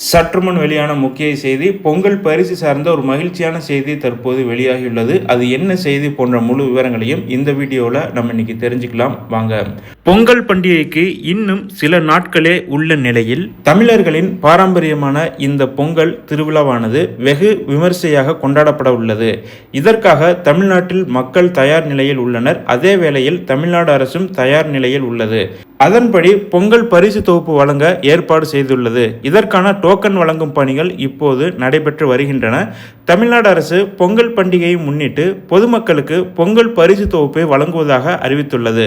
சற்றுமுன் வெளியான முக்கிய செய்தி, பொங்கல் பரிசு சார்ந்த ஒரு மகிழ்ச்சியான செய்தி தற்போது வெளியாகியுள்ளது. அது என்ன செய்தி போன்ற முழு விவரங்களையும் இந்த வீடியோவில் நம்ம இன்னைக்கு தெரிஞ்சுக்கலாம் வாங்க. பொங்கல் பண்டிகைக்கு இன்னும் சில நாட்களே உள்ள நிலையில் தமிழர்களின் பாரம்பரியமான இந்த பொங்கல் திருவிழாவானது வெகு விமர்சையாக கொண்டாடப்பட உள்ளது. இதற்காக தமிழ்நாட்டில் மக்கள் தயார் நிலையில் உள்ளனர். அதே வேளையில் தமிழ்நாடு அரசும் தயார் நிலையில் உள்ளது. அதன்படி பொங்கல் பரிசு தொகுப்பு வழங்க ஏற்பாடு செய்துள்ளது. இதற்கான டோக்கன் வழங்கும் பணிகள் இப்போது நடைபெற்று வருகின்றன. தமிழ்நாடு அரசு பொங்கல் பண்டிகையை முன்னிட்டு பொதுமக்களுக்கு பொங்கல் பரிசு தொகுப்பை வழங்குவதாக அறிவித்துள்ளது.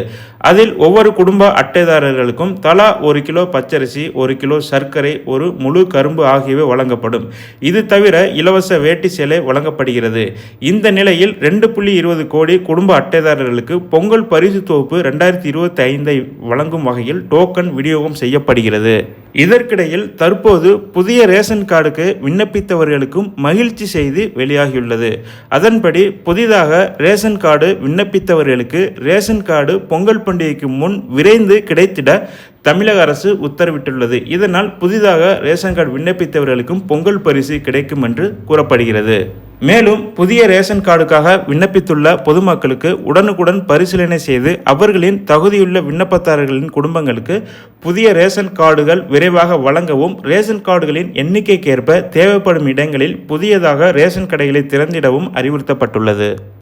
அதில் ஒவ்வொரு குடும்ப அட்டைதாரர்களுக்கும் தலா 1 கிலோ பச்சரிசி, 1 கிலோ சர்க்கரை, ஒரு முழு கரும்பு ஆகியவை வழங்கப்படும். இது தவிர இலவச வேட்டி சேலை வழங்கப்படுகிறது. இந்த நிலையில் 2.20 கோடி குடும்ப அட்டைதாரர்களுக்கு பொங்கல் பரிசு தொகுப்பு 2025 வழங்கும் வகையில் டோக்கன் விநியோகம் செய்யப்படுகிறது. இதற்கிடையில் தற்போது புதிய ரேஷன் கார்டுக்கு விண்ணப்பித்தவர்களுக்கும் மகிழ்ச்சி செய்தி வெளியாகியுள்ளது. அதன்படி புதிதாக ரேஷன் கார்டு விண்ணப்பித்தவர்களுக்கு ரேஷன் கார்டு பொங்கல் பண்டிகைக்கு முன் விரைந்து கிடைத்திட தமிழக அரசு உத்தரவிட்டுள்ளது. இதனால் புதிதாக ரேஷன் கார்டு விண்ணப்பித்தவர்களுக்கும் பொங்கல் பரிசு கிடைக்கும் என்று கூறப்படுகிறது. மேலும் புதிய ரேஷன் கார்டுக்காக விண்ணப்பித்துள்ள பொதுமக்களுக்கு உடனுக்குடன் பரிசீலனை செய்து அவர்களின் தகுதியுள்ள விண்ணப்பதாரர்களின் குடும்பங்களுக்கு புதிய ரேஷன் கார்டுகள் விரைவாக வழங்கவும், ரேஷன் கார்டுகளின் எண்ணிக்கைக்கேற்ப தேவைப்படும் இடங்களில் புதியதாக ரேஷன் கடைகளை திறந்திடவும் அறிவுறுத்தப்பட்டுள்ளது.